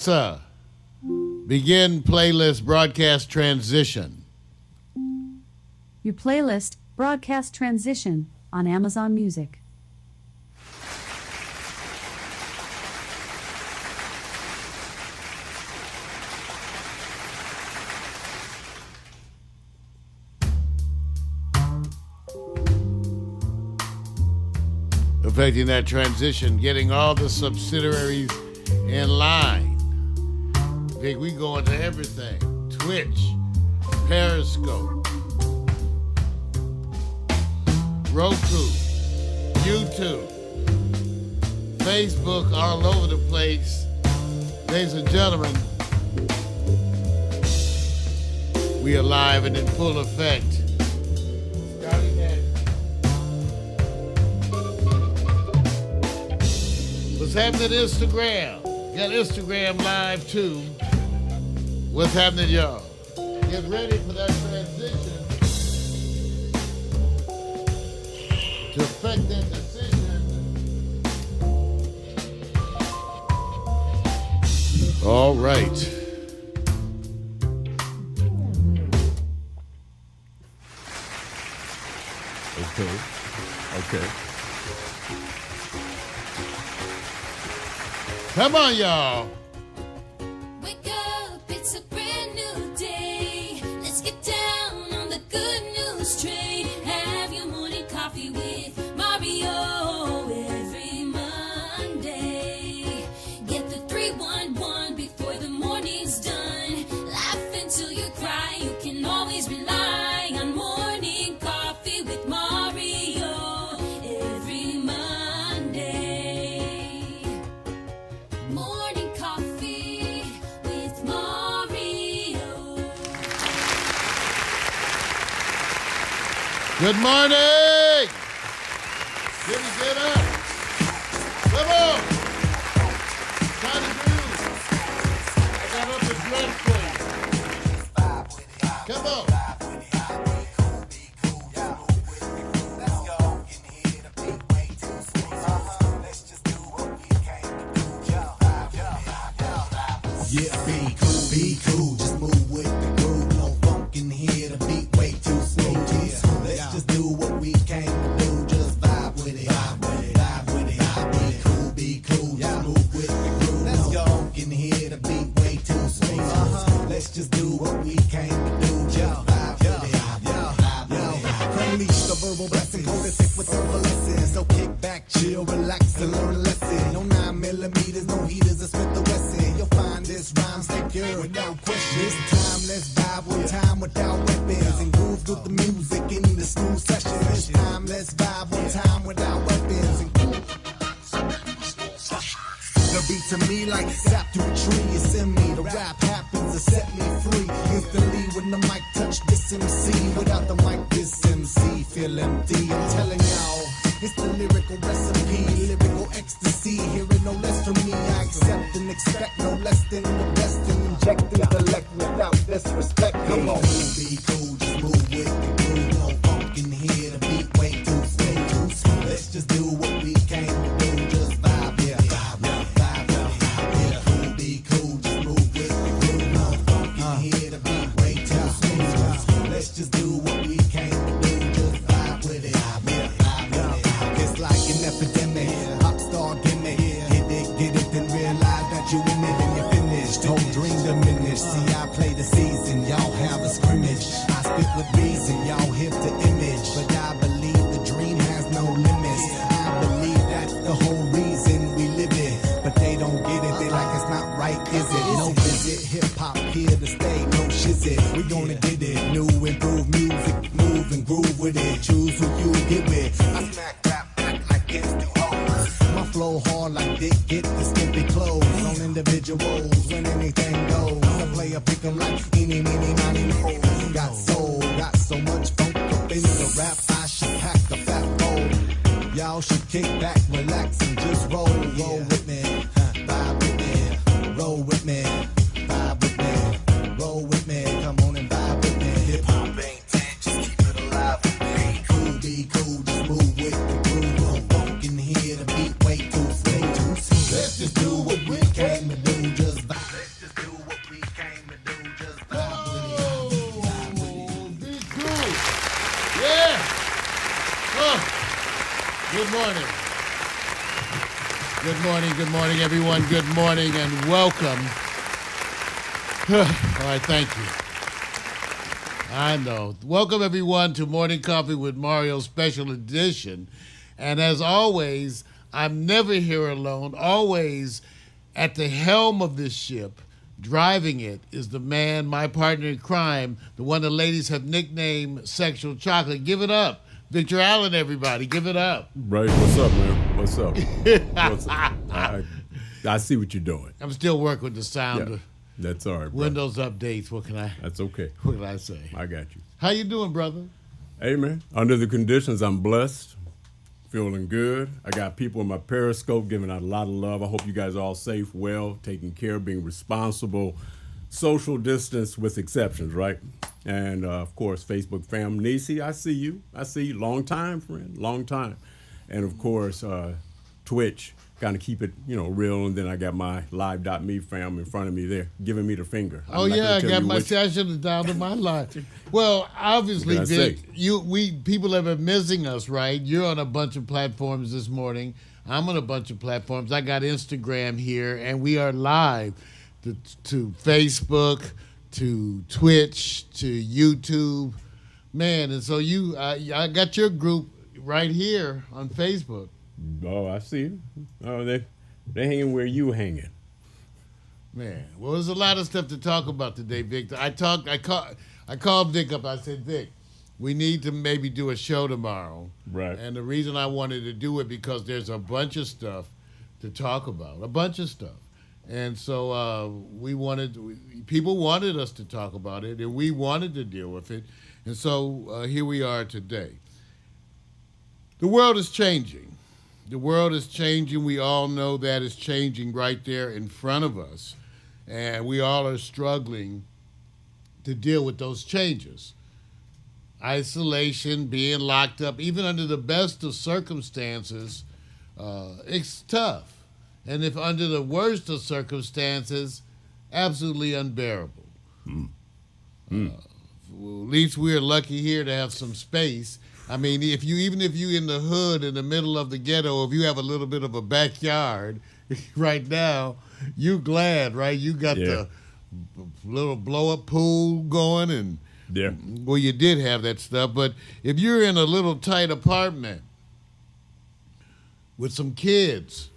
Alexa, begin playlist broadcast transition. Your playlist broadcast transition on Amazon Music. Affecting that transition, getting all the subsidiaries in line. I think we go into everything. Twitch, Periscope, Roku, YouTube, Facebook, all over the place. Ladies and gentlemen, we are live and in full effect. What's happening at Instagram? Got Instagram live too. What's happening, y'all? Get ready for that transition to affect that decision. All right. Okay. Come on, y'all. Wake up, it's a brand new day. Let's get down on the good news train. Have your morning coffee with Mario every Monday. Get the 311 before the morning's done. Laugh until you cry. You can always rely on morning coffee with Mario every Monday. Morning coffee with Mario. Good morning. Jimmy, get up. Come on. Time to do. I got up the dress for you. Come on. Yeah, be cool, just move with the groove. No funk in here, the beat way too smooth. Yeah, let's just do what we came to do. Just vibe with it, vibe with it, vibe with it. Be cool, just move with the groove. No funk in here, the beat way too smooth. Let's just do what we came to do. Just vibe with it, vibe with it. Unleash the verbal blessing, go to thick with herbal lessons. So kick back, chill, relax, and learn a lesson. No 9mm, no heaters, or Smith the Wesson. You'll find this rhyme secure without question. This time, let's vibe with time without weapons. And groove with the music in the smooth session. This time, let's vibe with time without weapons. And the beat to me like sap to a tree. It's in me. The rap happens to set me free. Instantly when the mic touch this MC. Without the mic, this MC feel empty. I'm telling y'all, it's the lyrical recipe, lyrical ecstasy. Hearing no less from me, I accept and expect no less than the best. And inject intellect without disrespect. Come on, be cool, just move with the groove. No funk in here, the beat way too smooth. Let's just do what we came to do. Just vibe, yeah, vibe, yeah. Be cool, just move with the groove. No funk in here, the beat way too smooth. Let's just do what we came to do. Just vibe with it, It's like an epidemic, pop star gimmick. Get it, then realize that you in it and you're finished. Whole dream diminished. See, I play the season, y'all have a scrimmage. I speak with reason, y'all hit the image. But I believe the dream has no limits. I believe that's the whole reason we live it. But they don't get it, they like it's not right, is it? No visit, hip hop here to stay, no shizit. We gonna get it, new improved music, move and groove with it. Choose who you get with. I smack rap back like it's the hoes. My flow hard like Dick, get the skimpy clothes on individuals when anything goes. I play a pick 'em like eeny, meeny, miny, mo. Got soul, got so much funk up in the rap, I should pack a fat bowl. Y'all should kick back, relax, and just roll with me, vibe with me, roll with me, vibe with me, roll with me. Come on and vibe with me. Hip hop ain't dead, just keep it alive with me. Be cool, just move with the groove. No funk in here, the beat way too smooth. Let's just do what we came to do. Just vibe. Good morning. Good morning, everyone. Good morning and welcome. All right, thank you. I know. Welcome, everyone, to Morning Coffee with Mario Special Edition. And as always, I'm never here alone. Always at the helm of this ship, driving it, is the man, my partner in crime, the one the ladies have nicknamed Sexual Chocolate. Give it up. Victor Allen, everybody. Give it up. Right. What's up, man? What's up? What's up? I see what you're doing. I'm still working with the sound. Yeah, that's all right, bro. Windows updates. What can I say? I got you. How you doing, brother? Hey, man. Under the conditions, I'm blessed. Feeling good. I got people in my Periscope giving out a lot of love. I hope you guys are all safe, well, taking care, being responsible, social distance with exceptions, right? And, of course, Facebook fam. Nisi, I see you. Long time, friend. Long time. And, of course, Twitch. Kind of keep it, real. And then I got my live.me fam in front of me there, giving me the finger. Oh, yeah, I got my session down to my live. Well, obviously, Vic, people have been missing us, right? You're on a bunch of platforms this morning. I'm on a bunch of platforms. I got Instagram here, and we are live to Facebook, to Twitch, to YouTube. Man, and so I got your group right here on Facebook. Oh, I see you. Oh, they hanging where you hanging. Man, well, there's a lot of stuff to talk about today, Vic. I called Vic up. I said, Vic, we need to maybe do a show tomorrow. Right. And the reason I wanted to do it because there's a bunch of stuff to talk about, a bunch of stuff. And so people wanted us to talk about it, and we wanted to deal with it. And so here we are today. The world is changing. The world is changing. We all know that it's changing right there in front of us. And we all are struggling to deal with those changes. Isolation, being locked up, even under the best of circumstances, it's tough. And if under the worst of circumstances, absolutely unbearable. Well, at least we're lucky here to have some space. I mean, even if you're in the hood, in the middle of the ghetto, if you have a little bit of a backyard right now, you're glad, right? You got the little blow-up pool going, and well, you did have that stuff. But if you're in a little tight apartment with some kids,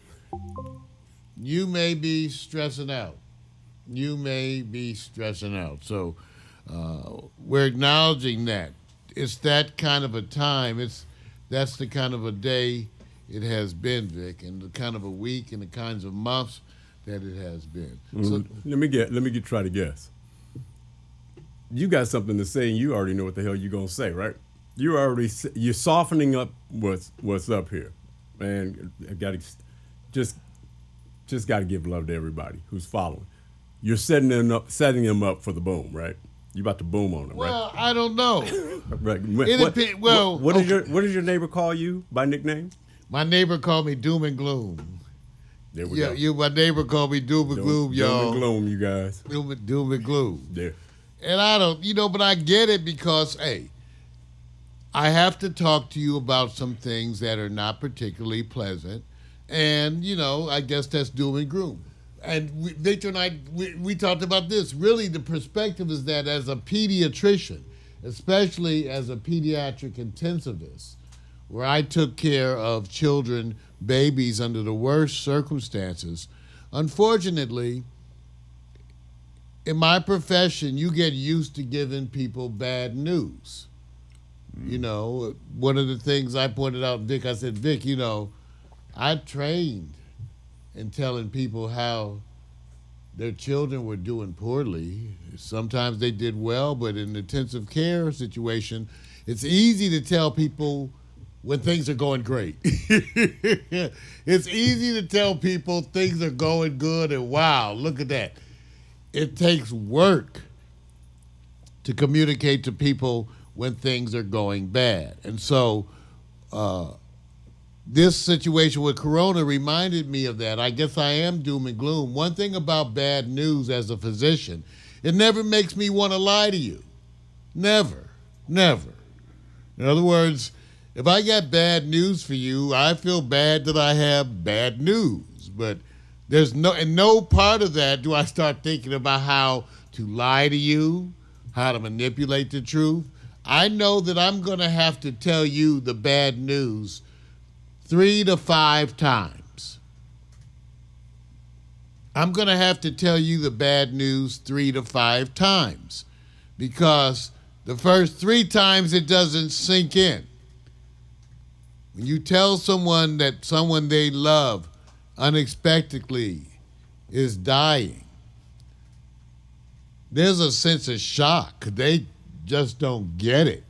you may be stressing out. So we're acknowledging that. It's that kind of a time. That's the kind of a day it has been, Vic, and the kind of a week and the kinds of months that it has been. So, let me try to guess. You got something to say, and you already know what the hell you're gonna say, right? You're softening up what's up here, and I got just got to give love to everybody who's following. You're setting them up for the boom, right? You about to boom on them, right? Well, I don't know. Right. What does your neighbor call you by nickname? My neighbor called me Doom and Gloom. There we go. My neighbor called me Doom and Gloom, y'all. Doom and Gloom, you guys. Doom and Gloom. There. And I don't, but I get it because, hey, I have to talk to you about some things that are not particularly pleasant. And, I guess that's doom and gloom. And Victor and I, we talked about this. Really, the perspective is that as a pediatrician, especially as a pediatric intensivist, where I took care of children, babies under the worst circumstances, unfortunately, in my profession, you get used to giving people bad news. One of the things I pointed out, Vic, I said, Vic, I trained in telling people how their children were doing poorly. Sometimes they did well, but in an intensive care situation, it's easy to tell people when things are going great. It's easy to tell people things are going good and wow, look at that. It takes work to communicate to people when things are going bad. And so this situation with Corona reminded me of that. I guess I am doom and gloom. One thing about bad news as a physician, it never makes me want to lie to you. Never. In other words, if I got bad news for you, I feel bad that I have bad news. But there's no part of that do I start thinking about how to lie to you, how to manipulate the truth. I know that I'm going to have to tell you the bad news 3 to 5 times. I'm going to have to tell you the bad news 3 to 5 times because the first 3 times it doesn't sink in. When you tell someone that someone they love unexpectedly is dying, there's a sense of shock. They just don't get it.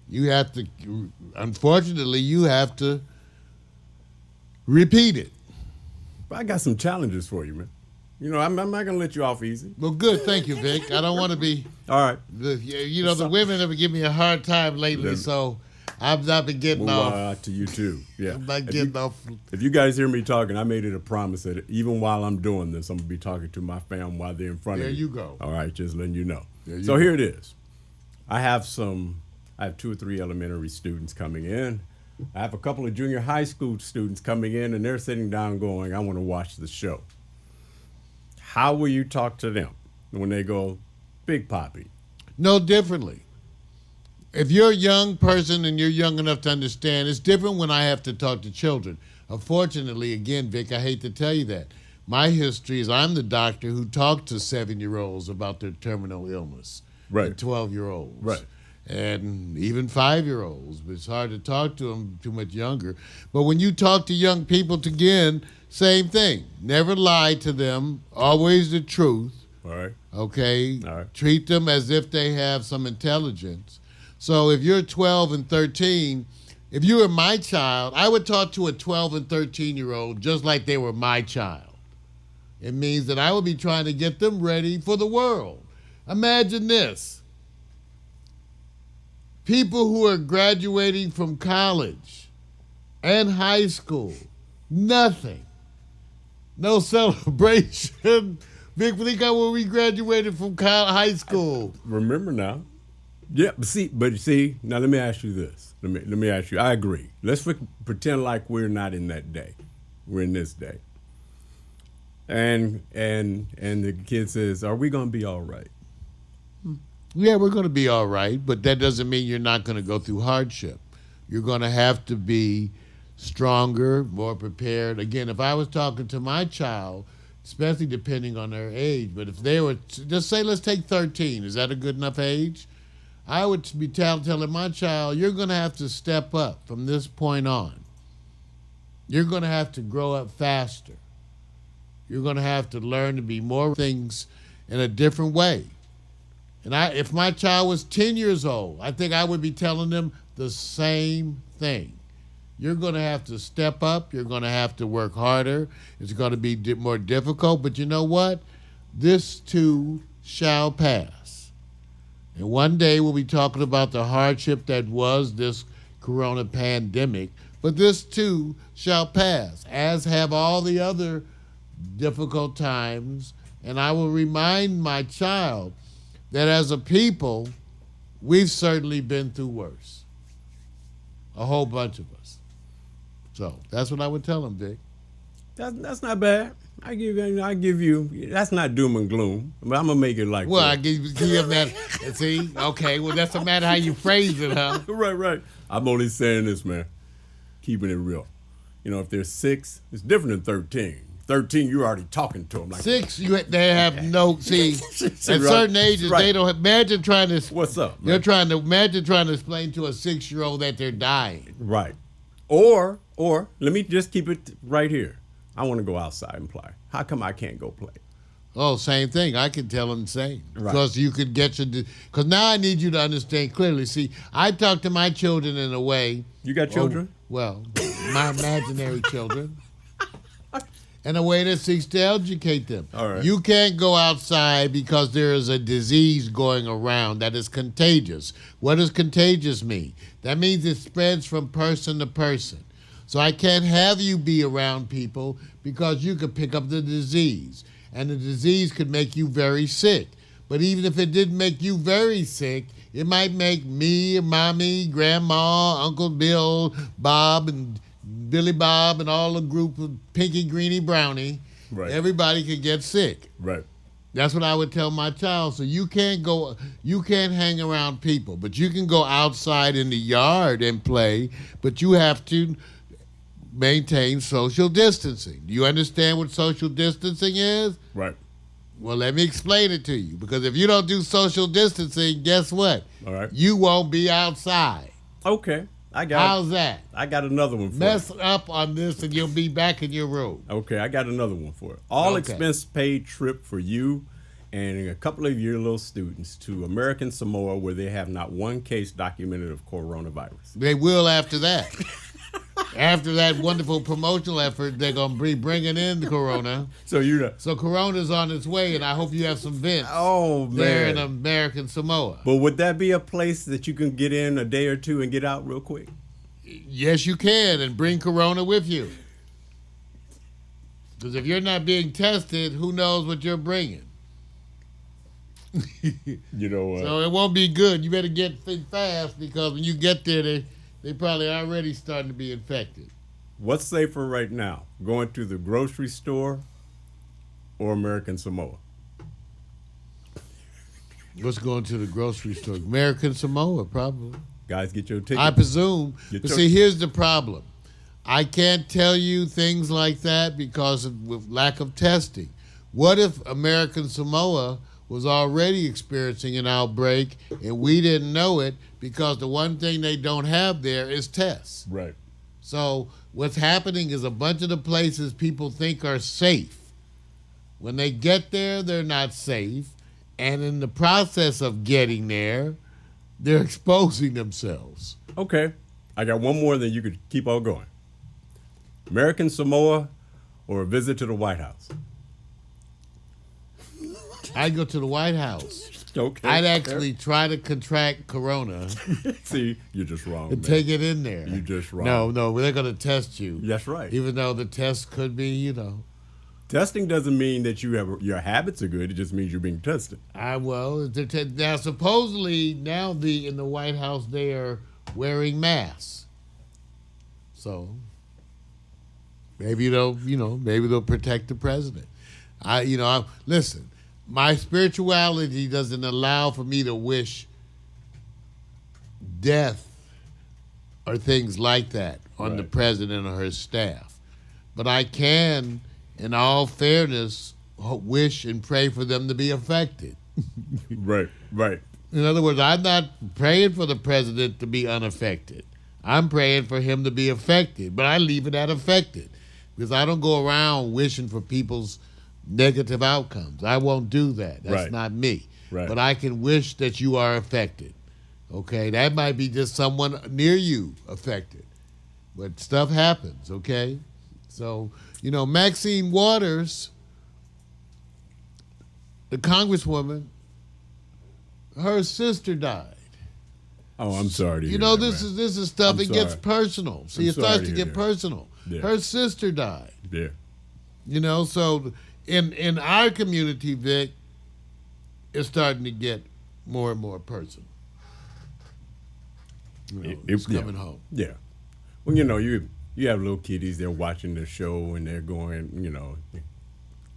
You have to, unfortunately, you have to repeat it. But I got some challenges for you, man. You know, I'm not going to let you off easy. Well, good. Thank you, Vic. I don't want to be. All right. The women have been giving me a hard time lately, so I've not been getting off. To you, too. Yeah. I'm not getting off. If you guys hear me talking, I made it a promise that even while I'm doing this, I'm going to be talking to my fam while they're in front of me. There you go. All right, just letting you know. Here it is. I have 2 or 3 elementary students coming in. I have a couple of junior high school students coming in, and they're sitting down going, I want to watch the show. How will you talk to them when they go, Big Papi? No differently. If you're a young person and you're young enough to understand, it's different when I have to talk to children. Unfortunately, again, Vic, I hate to tell you that. My history is I'm the doctor who talked to 7-year-olds about their terminal illness. Right. And 12-year-olds. Right. And even 5-year-olds. But it's hard to talk to them too much younger. But when you talk to young people, again, same thing. Never lie to them. Always the truth. All right. Okay? All right. Treat them as if they have some intelligence. So if you're 12 and 13, if you were my child, I would talk to a 12 and 13-year-old just like they were my child. It means that I would be trying to get them ready for the world. Imagine this. People who are graduating from college and high school, nothing. No celebration. Vic, think of when we graduated from high school. Remember now. Yeah, but see, now let me ask you this. Let me ask you, I agree. Let's pretend like we're not in that day. We're in this day. And the kid says, are we going to be all right? Yeah, we're going to be all right, but that doesn't mean you're not going to go through hardship. You're going to have to be stronger, more prepared. Again, if I was talking to my child, especially depending on their age, but if they were, just say, let's take 13. Is that a good enough age? I would be telling my child, you're going to have to step up from this point on. You're going to have to grow up faster. You're going to have to learn to be more things in a different way. And if my child was 10 years old, I think I would be telling them the same thing. You're going to have to step up. You're going to have to work harder. It's going to be more difficult. But you know what? This too shall pass. And one day we'll be talking about the hardship that was this corona pandemic. But this too shall pass, as have all the other difficult times. And I will remind my child that as a people, we've certainly been through worse. A whole bunch of us. So that's what I would tell him, Vic. That's not bad. I give you. That's not doom and gloom. But I'm gonna make it like. Well, I give him that. See, okay. Well, that's no matter how you phrase it, huh? Right. I'm only saying this, man. Keeping it real. You know, if they're 6, it's different than 13. 13, you're already talking to them. Like 6, they have no. See, at certain ages, they don't. Imagine trying to. What's up? You're trying to imagine trying to explain to a 6-year-old that they're dying. Right. Or let me just keep it right here. I want to go outside and play. How come I can't go play? Oh, same thing. I can tell them the same. Right. Because you could get your. Because now I need you to understand clearly. See, I talk to my children in a way. You got children? Well, my imaginary children. In a way that seeks to educate them. All right. You can't go outside because there is a disease going around that is contagious. What does contagious mean? That means it spreads from person to person. So I can't have you be around people because you could pick up the disease. And the disease could make you very sick. But even if it didn't make you very sick, it might make me, mommy, grandma, Uncle Bill, Bob, and Billy Bob, and all the group of Pinky, Greenie, Brownie. Right. Everybody could get sick. Right. That's what I would tell my child. So you can't hang around people, but you can go outside in the yard and play, but you have to maintain social distancing. Do you understand what social distancing is? Right. Well, let me explain it to you, because if you don't do social distancing, guess what? All right. You won't be outside. Okay. How's that? I got another one for Mess you. up on this and you'll be back in your room. Okay, I got another one for it. All expense paid trip for you and a couple of your little students to American Samoa, where they have not one case documented of coronavirus. They will after that. After that wonderful promotional effort, they're going to be bringing in the corona. So corona's on its way, and I hope you have some vents there in American Samoa. But would that be a place that you can get in a day or two and get out real quick? Yes, you can, and bring corona with you. Because if you're not being tested, who knows what you're bringing? You know what? So it won't be good. You better get fast, because when you get there, they probably already starting to be infected. What's safer right now, going to the grocery store or American Samoa? What's going to the grocery store? American Samoa, probably. Guys, get your ticket. I presume. But see, here's the problem. I can't tell you things like that because of lack of testing. What if American Samoa was already experiencing an outbreak and we didn't know it, because the one thing they don't have there is tests. Right. So what's happening is a bunch of the places people think are safe, when they get there, they're not safe. And in the process of getting there, they're exposing themselves. Okay. I got one more, then you could keep on going. American Samoa or a visit to the White House? I'd go to the White House. Okay. I'd actually try to contract corona. See, you're just wrong. And man. take it in there. You're just wrong. No, they're going to test you. That's right. Even though the test could be, Testing doesn't mean that your habits are good. It just means you're being tested. Now supposedly in the White House they are wearing masks. So maybe they'll protect the president. Listen. My spirituality doesn't allow for me to wish death or things like that on the president or his staff. But I can, in all fairness, wish and pray for them to be affected. Right. In other words, I'm not praying for the president to be unaffected. I'm praying for him to be affected, but I leave it at affected, because I don't go around wishing for people's negative outcomes. I won't do that. That's not me. Right. But I can wish that you are affected. Okay? That might be just someone near you affected. But stuff happens, okay? So, Maxine Waters, the congresswoman, her sister died. Oh, I'm sorry to hear that, this man. is stuff. I'm It gets sorry. personal. See, it starts to get personal. Yeah. Her sister died. Yeah. So in our community, Vic, it's starting to get more and more personal. It's coming home. Yeah. Well, you have little kiddies, they're watching the show and they're going,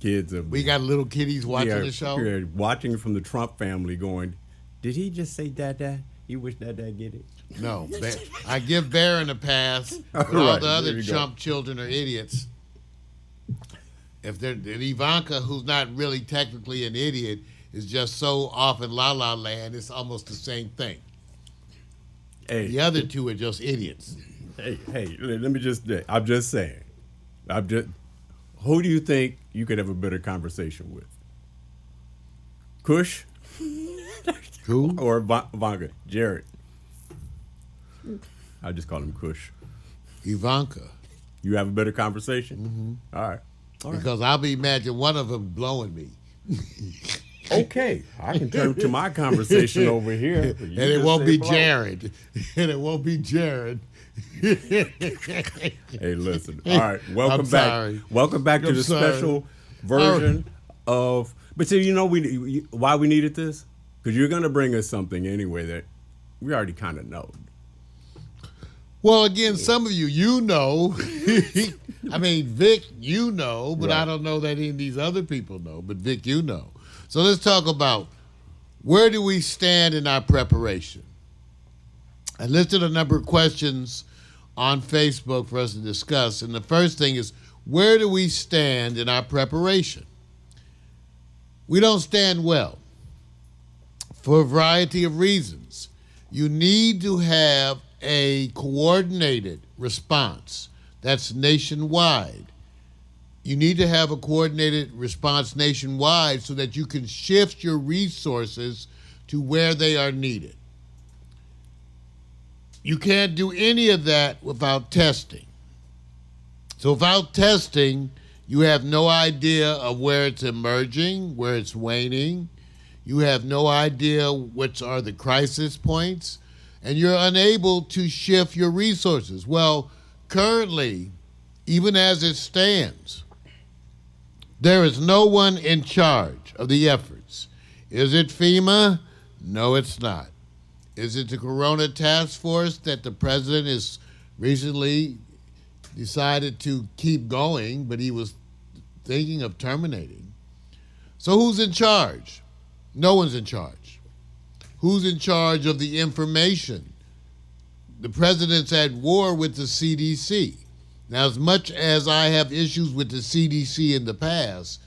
kids are... We got little kiddies watching the show? Yeah, watching from the Trump family going, did he just say Dada? You wish Dada get it? No. I give Barron a pass, but all the other Trump children are idiots. If they're Ivanka, who's not really technically an idiot, is just so off in La La Land, it's almost the same thing. Hey, the other two are just idiots. Hey, let me I'm just saying. Who do you think you could have a better conversation with? Kush? Who? Or Ivanka? Jared. I just call him Kush. Ivanka. You have a better conversation? Mm-hmm. All right. Because I'll be imagining one of them blowing me. Okay, I can turn to my conversation over here. And it won't be Jared. And it won't be Jared. Hey, listen. All right, welcome back. Sorry. Welcome back to the sorry. special version of But see, why we needed this? Because you're going to bring us something anyway that we already kind of know. Well, again, some of you know. I mean, Vic, you know, but Right. I don't know that any of these other people know. But Vic, you know. So let's talk about where do we stand in our preparation. I listed a number of questions on Facebook for us to discuss. And the first thing is, where do we stand in our preparation? We don't stand well for a variety of reasons. You need to have a coordinated response that's nationwide. You need to have a coordinated response nationwide so that you can shift your resources to where they are needed. You can't do any of that without testing. So without testing, you have no idea of where it's emerging, where it's waning. You have no idea which are the crisis points, and you're unable to shift your resources. Well, currently, even as it stands, there is no one in charge of the efforts. Is it FEMA? No, it's not. Is it the Corona Task Force that the president has recently decided to keep going, but he was thinking of terminating? So who's in charge? No one's in charge. Who's in charge of the information? The president's at war with the CDC. Now, as much as I have issues with the CDC in the past,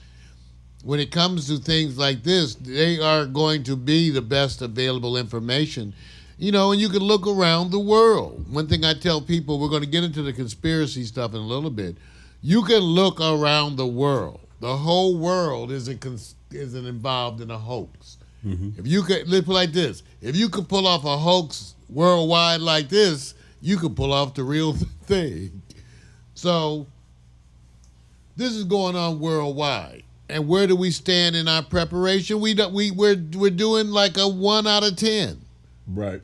when it comes to things like this, they are going to be the best available information. You know, and you can look around the world. One thing I tell people, we're going to get into the conspiracy stuff in a little bit. You can look around the world. The whole world isn't involved in a hoax. If you could, let's put it like this, if you could pull off a hoax worldwide like this, you could pull off the real thing. So this is going on worldwide. And where do we stand in our preparation? We're doing like a 1 out of 10. Right.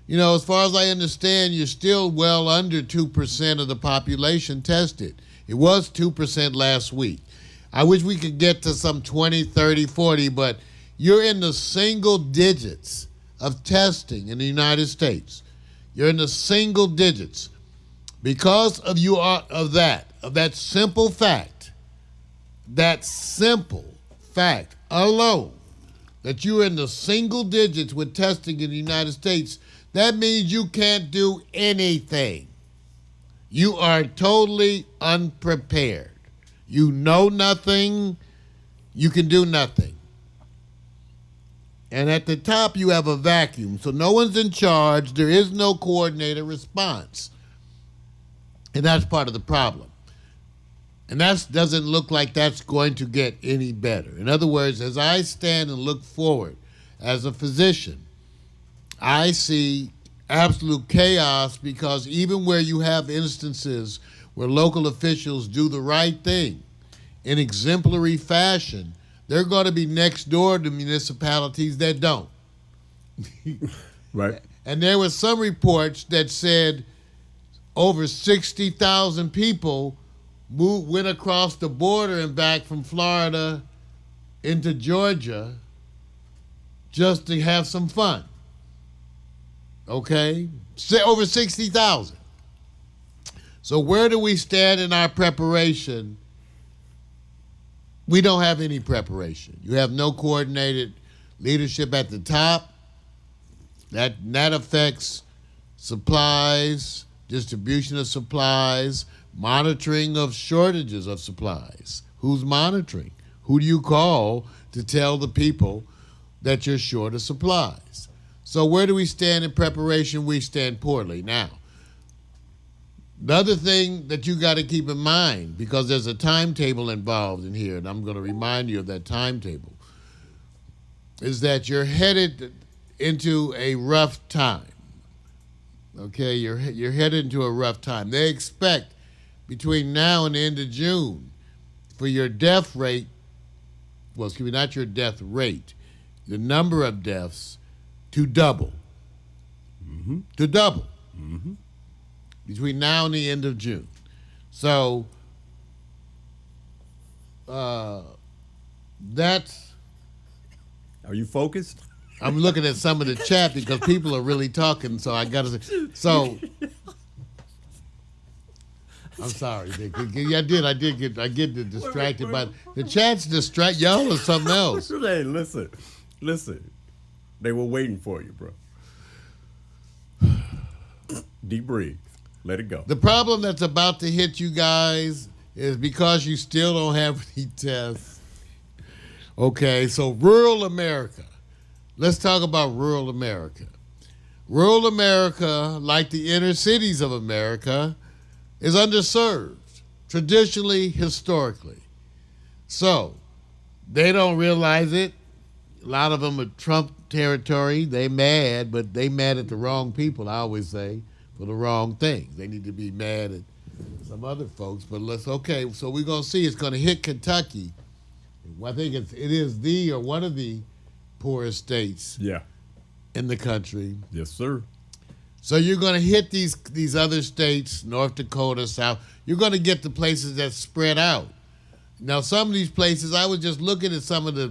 You know, as far as I understand, you're still well under 2% of the population tested. It was 2% last week. I wish we could get to some 20, 30, 40, but you're in the single digits of testing in the United States. You're in the single digits. Because of that simple fact alone, that you're in the single digits with testing in the United States, that means you can't do anything. You are totally unprepared. You know nothing. You can do nothing. And at the top, you have a vacuum. So no one's in charge. There is no coordinated response. And that's part of the problem. And that doesn't look like that's going to get any better. In other words, as I stand and look forward as a physician, I see absolute chaos, because even where you have instances where local officials do the right thing in exemplary fashion, they're going to be next door to municipalities that don't. Right. And there were some reports that said over 60,000 people went across the border and back from Florida into Georgia just to have some fun. Okay? Over 60,000. So where do we stand in our preparation? We don't have any preparation. You have no coordinated leadership at the top. That affects supplies, distribution of supplies, monitoring of shortages of supplies. Who's monitoring? Who do you call to tell the people that you're short of supplies? So where do we stand in preparation? We stand poorly. Now, the other thing that you got to keep in mind, because there's a timetable involved in here, and I'm going to remind you of that timetable, is that you're headed into a rough time. Okay, you're headed into a rough time. They expect between now and the end of June for your death rate, well, excuse me, not your death rate, the number of deaths to double. Mm-hmm. To double. Mm-hmm. Between now and the end of June. So that's Are you focused? I'm looking at some of the chat because people are really talking, so I got to say. So, I'm sorry, Vic. Yeah, I get distracted, but the chat's distract y'all or something else. Hey, listen. They were waiting for you, bro. Deep breathe. Let it go. The problem that's about to hit you guys is because you still don't have any tests. Okay, so rural America. Let's talk about rural America. Rural America, like the inner cities of America, is underserved, traditionally, historically. So, they don't realize it. A lot of them are Trump territory. They mad, but they mad at the wrong people, I always say, for the wrong things. They need to be mad at some other folks. But so we're going to see. It's going to hit Kentucky. I think it is one of the poorest states in the country. Yes, sir. So you're going to hit these other states, North Dakota, South. You're going to get the places that spread out. Now, some of these places, I was just looking at some of the,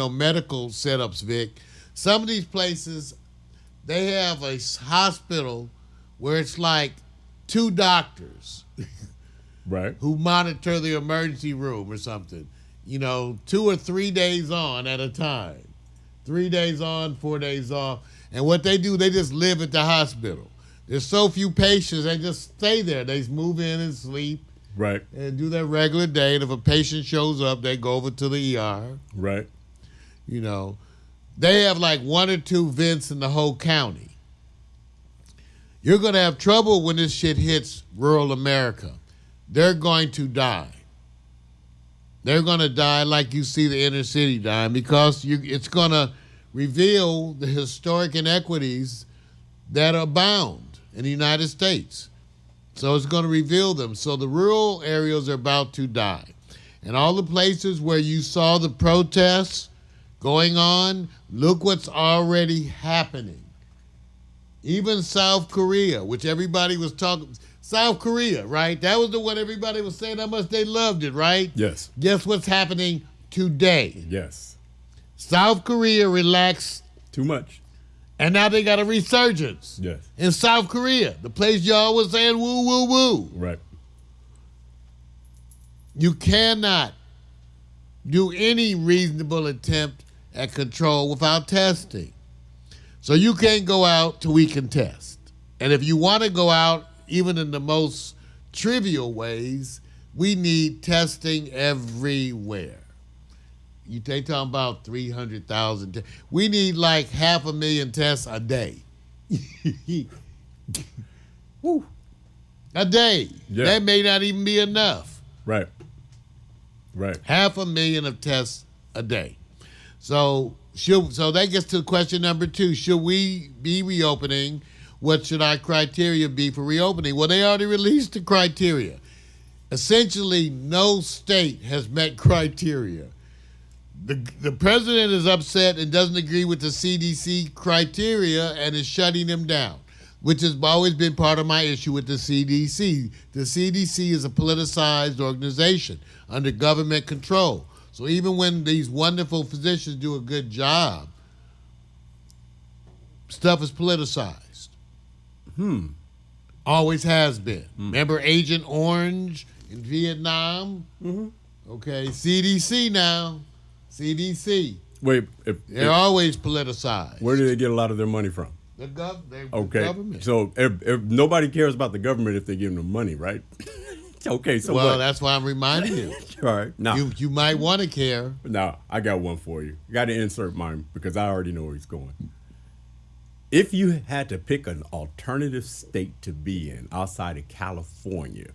medical setups, Vic. Some of these places, they have a hospital where it's like 2 doctors right, who monitor the emergency room or something. 2 or 3 days on at a time. 3 days on, 4 days off. And what they do, they just live at the hospital. There's so few patients, they just stay there. They move in and sleep. Right. And do their regular day. And if a patient shows up, they go over to the ER. Right. They have like 1 or 2 vents in the whole county. You're going to have trouble when this shit hits rural America. They're going to die. They're going to die like you see the inner city dying because it's going to reveal the historic inequities that abound in the United States. So it's going to reveal them. So the rural areas are about to die. And all the places where you saw the protests going on, look what's already happening. Even South Korea, which everybody was talking, South Korea, right? That was the one everybody was saying how much they loved it, right? Yes. Guess what's happening today? Yes. South Korea relaxed. Too much. And now they got a resurgence. Yes. In South Korea, the place y'all was saying woo, woo, woo. Right. You cannot do any reasonable attempt at control without testing. So you can't go out till we can test. And if you want to go out, even in the most trivial ways, we need testing everywhere. They talking about 300,000. We need like 500,000 tests a day. Woo. A day. Yeah. That may not even be enough. Right. Right. 500,000 of tests a day. So that gets to question number 2. Should we be reopening? What should our criteria be for reopening? Well, they already released the criteria. Essentially, no state has met criteria. The president is upset and doesn't agree with the CDC criteria and is shutting them down, which has always been part of my issue with the CDC. The CDC is a politicized organization under government control. So even when these wonderful physicians do a good job, stuff is politicized. Always has been. Remember Agent Orange in Vietnam? Okay, CDC now. CDC. Wait. They're always politicized. Where do they get a lot of their money from? The Okay. government. So if nobody cares about the government if they give them money, right? Okay. So well, what? that's why I'm reminding you. All right. Now, You might want to care. now I got one for you. Got to insert mine because I already know where he's going. If you had to pick an alternative state to be in outside of California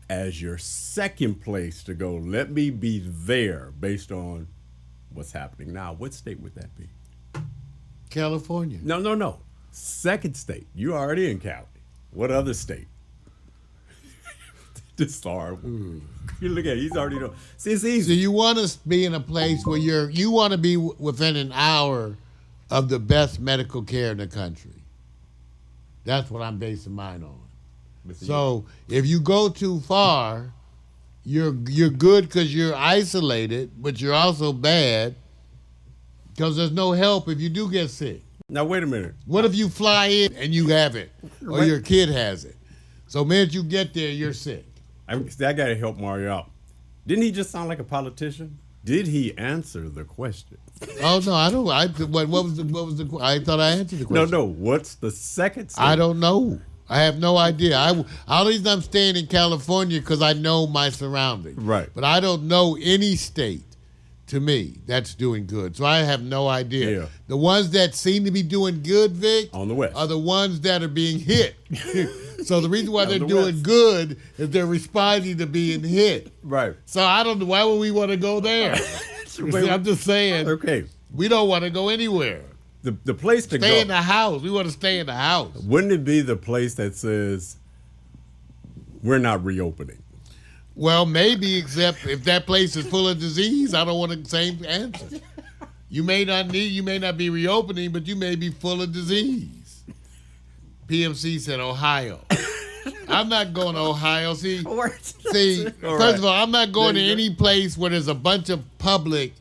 as your second place to go, let me be there based on what's happening now, what state would that be? California. No. Second state. You already in Cali. What other state? Just sorry. You look at it, he's already know. See, it's So easy. you want to be in a place where you want to be within an hour of the best medical care in the country. That's what I'm basing mine on. So if you go too far, you're good because you're isolated, but you're also bad Because there's no help if you do get sick. Now, wait a minute. What if you fly in and you have it, or your kid has it? So, minute you get there, you're sick. I got to help Mario out. Didn't he just sound like a politician? Did he answer the question? Oh no, I don't. What was the? I thought I answered the question. No. What's the second state? I don't know. I have no idea. All reason I'm staying in California because I know my surroundings. Right. But I don't know any state, to me, that's doing good. So I have no idea. Yeah. The ones that seem to be doing good, Vic, On the West. are the ones that are being hit. So the reason why they're the doing West. good is they're responding to being hit. Right. So I don't know. Why would we want to go there? See, I'm just saying. Okay. We don't want to go anywhere. The place to Stay go. in the house. We want to stay in the house. Wouldn't it be the place that says we're not reopening? Well, maybe, except if that place is full of disease, I don't want the same answer. You may not be reopening, but you may be full of disease. PMC said Ohio. I'm not going to Ohio. See, first of all, I'm not going to any place where there's a bunch of public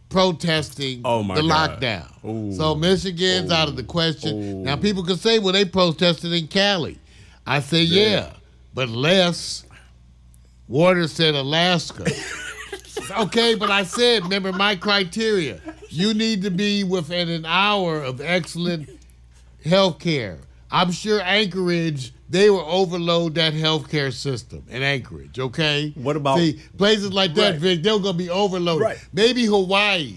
protesting the God. lockdown. Ooh. So Michigan's out of the question. Ooh. Now, people can say, well, they protested in Cali. I say, yeah, but less. Waters said Alaska. Okay, but I said, remember my criteria. You need to be within an hour of excellent health care. I'm sure Anchorage, they will overload that healthcare system in Anchorage, okay? What about... See, places like that, Right. Vic, they're going to be overloaded. Right. Maybe Hawaii,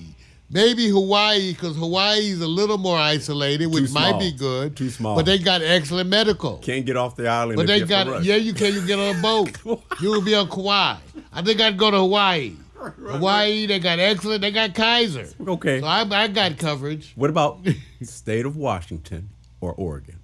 because Hawaii's a little more isolated, which might be good. Too small. But they got excellent medical. Can't get off the island. But if they you're got, for us. yeah, you can. You get on a boat. You will be on Kauai. I think I'd go to Hawaii. Hawaii, they got excellent. They got Kaiser. Okay. So I got coverage. What about state of Washington or Oregon?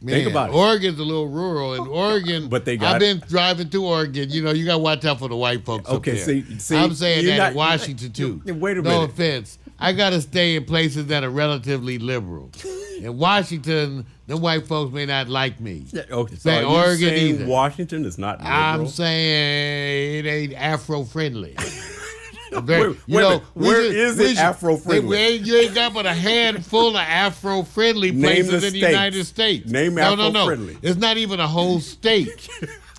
Man, Think about it. Oregon's a little rural, and Oregon. But they got I've been driving through Oregon. You know, you got to watch out for the white folks. up Okay, there. see, I'm saying you're that in not- Washington too. Wait a No minute. offense. I got to stay in places that are relatively liberal. In Washington, the white folks may not like me. Okay, so Say are you Oregon saying either. Washington is not liberal? I'm saying it ain't Afro-friendly. Wait a minute. Where is it Afro-friendly? You ain't got but a handful of Afro-friendly Name places the in the states. United States. Name No. Afro-friendly. It's not even a whole state.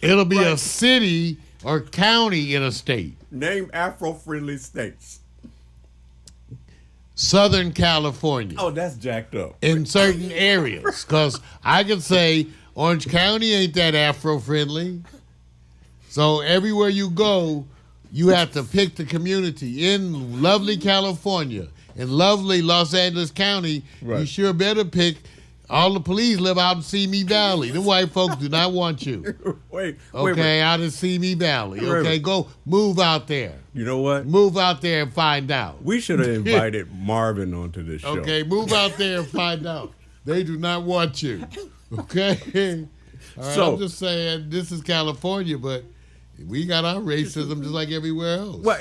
It'll be a city or county in a state. Name Afro-friendly states. Southern California. Oh, that's jacked up. In certain areas. Because I could say Orange County ain't that Afro-friendly. So everywhere you go, you have to pick the community. In lovely California, in lovely Los Angeles County, you Right. sure better pick. All the police live out in Simi Valley. The white folks do not want you. Wait, Okay, out in Simi Valley. Wait, Okay, wait. go move out there. You know what? Move out there and find out. We should have invited Marvin onto this show. Okay, move out there and find out. They do not want you. Okay? All right, So- I'm just saying, this is California, but we got our racism just like everywhere else. Well,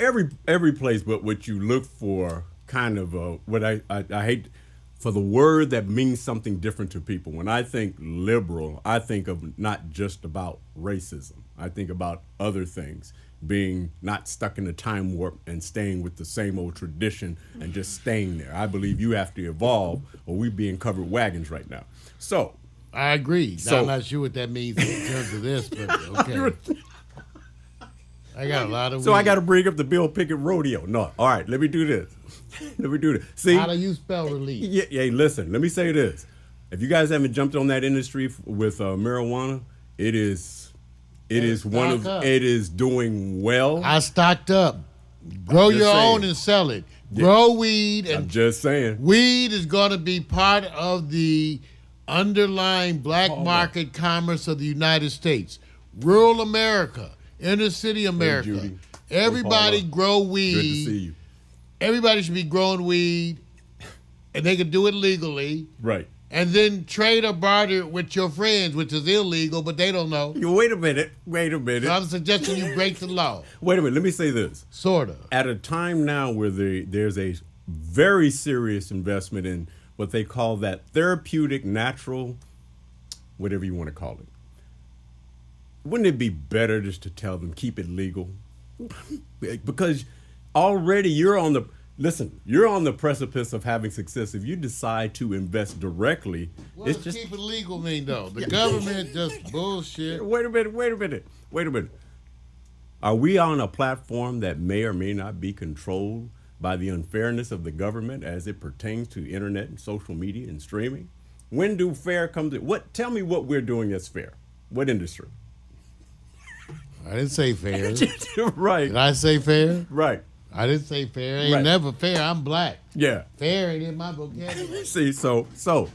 every place, but what you look for, kind of what I hate for the word that means something different to people. When I think liberal, I think of not just about racism. I think about other things, being not stuck in a time warp and staying with the same old tradition and just staying there. I believe you have to evolve, or we be in covered wagons right now. So I agree. So- I'm not sure what that means in terms of this, but okay. I got a lot of So I weed. got to bring up the Bill Pickett rodeo. No, all right, let me do this. See, How do you spell relief? yeah, listen, let me say this. If you guys haven't jumped on that industry with marijuana, it is one of stock up. it is doing well. I stocked up. Grow just your saying. own and sell it. Grow weed, I'm and just saying. weed is going to be part of the underlying black market commerce of the United States. Rural America, inner city America. Judy. Everybody Paula. grow Good to see weed. you. Everybody should be growing weed, and they can do it legally. Right. And then trade or barter with your friends, which is illegal, but they don't know. You wait a minute. So I'm suggesting you break the law. Wait a minute. Let me say this. Sort of. At a time now where there's a very serious investment in what they call that therapeutic, natural, whatever you want to call it. Wouldn't it be better just to tell them keep it legal? Because already you're on the Listen, you're on the precipice of having success. If you decide to invest directly, What it's does just keep it legal mean, though? The government just bullshit. wait a minute. Are we on a platform that may or may not be controlled by the unfairness of the government as it pertains to internet and social media and streaming? When do fair come to what? Tell me what we're doing that's fair. What industry? I didn't say fair. Right. Did I say fair? Right. I didn't say fair. Ain't Right. never fair. I'm black. Yeah. Fair ain't in my vocabulary. See, so Fair.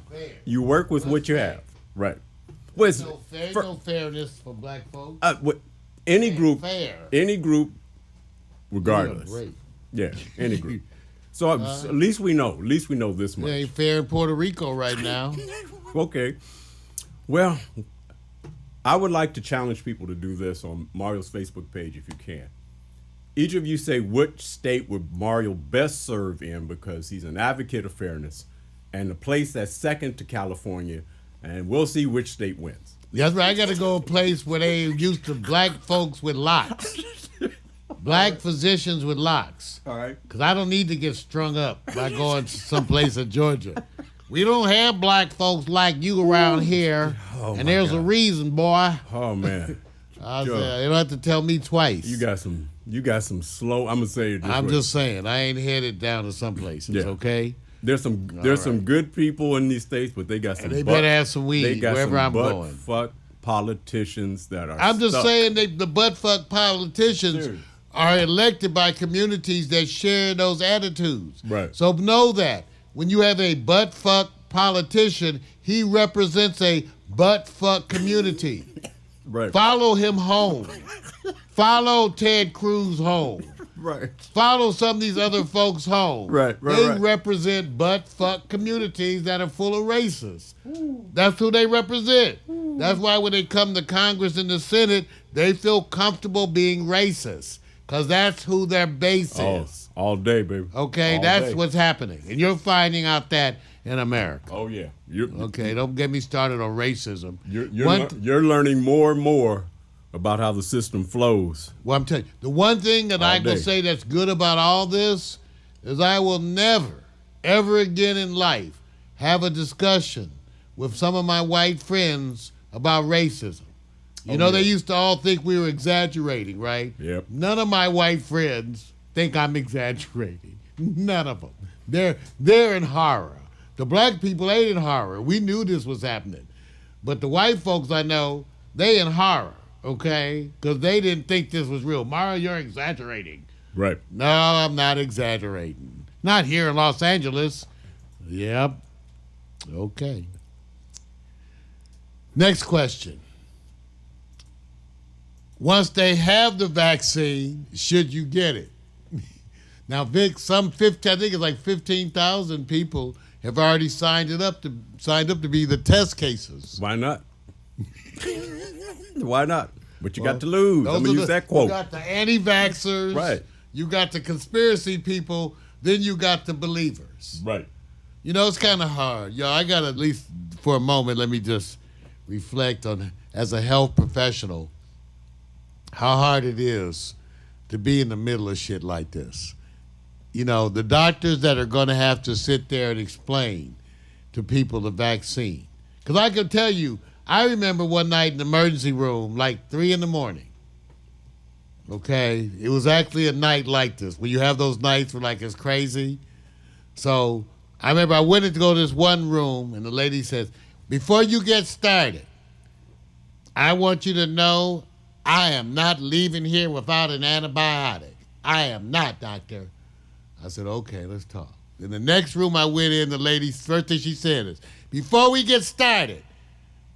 you work with what you have. Right. What's No fair, no fairness for black folks. any Ain't group? fair. Any group, You're regardless. great. Yeah. Any group. So at least we know. At least we know this It much. ain't fair in Puerto Rico right now. Okay. Well, I would like to challenge people to do this on Mario's Facebook page if you can. Each of you say which state would Mario best serve in because he's an advocate of fairness and the place that's second to California, and we'll see which state wins. That's right. I got to go a place where they used to black folks with locks. Black physicians with locks. All right. Because I don't need to get strung up by going to some place in Georgia. We don't have black folks like you around here. Oh, and my there's a God. reason, boy. Oh man. I Joe. said, you don't have to tell me twice. You got some slow. I'm gonna say it this I'm way. just saying, I ain't headed down to some places, Yeah. okay? There's some good people in these states, but they got some. And they better have some weed They got wherever some I'm going. fuck politicians that are. I'm just stuck. saying the butt-fuck politicians Dude. are elected by communities that share those attitudes. Right. So know that. When you have a butt-fuck politician, he represents a butt-fuck community. Right. Follow him home. Follow Ted Cruz home. Right. Follow some of these other folks home. Right. They Right. represent butt-fuck communities that are full of racists. That's who they represent. That's why when they come to Congress and the Senate, they feel comfortable being racist because that's who their base Oh, is. all day, baby. Okay, All that's day. what's happening. And you're finding out that in America. Oh yeah. Okay, don't get me started on racism. You're learning more and more about how the system flows. Well, I'm telling you, the one thing that I All can day. say that's good about all this is I will never, ever again in life have a discussion with some of my white friends about racism. You know, they used to all think we were exaggerating, right? Yep. None of my white friends think I'm exaggerating. None of them. They're in horror. The black people ain't in horror. We knew this was happening. But the white folks I know, they in horror, okay? Because they didn't think this was real. Mario, you're exaggerating. Right. No, I'm not exaggerating. Not here in Los Angeles. Yep. Okay. Next question. Once they have the vaccine, should you get it? Now, Vic, I think it's like 15,000 people have already signed up to be the test cases. Why not? Why not? What you got to lose? I'm Those gonna are use that quote. You got the anti-vaxxers. Right. You got the conspiracy people. Then you got the believers. Right. You know, it's kind of hard. Yo, I got to at least for a moment, let me just reflect on, as a health professional, how hard it is to be in the middle of shit like this. You know, the doctors that are going to have to sit there and explain to people the vaccine. Because I can tell you, I remember one night in the emergency room, like 3 a.m. Okay? It was actually a night like this, when you have those nights where like it's crazy. So I remember I went to go to this one room, and the lady says, before you get started, I want you to know I am not leaving here without an antibiotic. I am not, doctor. I said, okay, let's talk. In the next room I went in, the lady, first thing she said is, before we get started,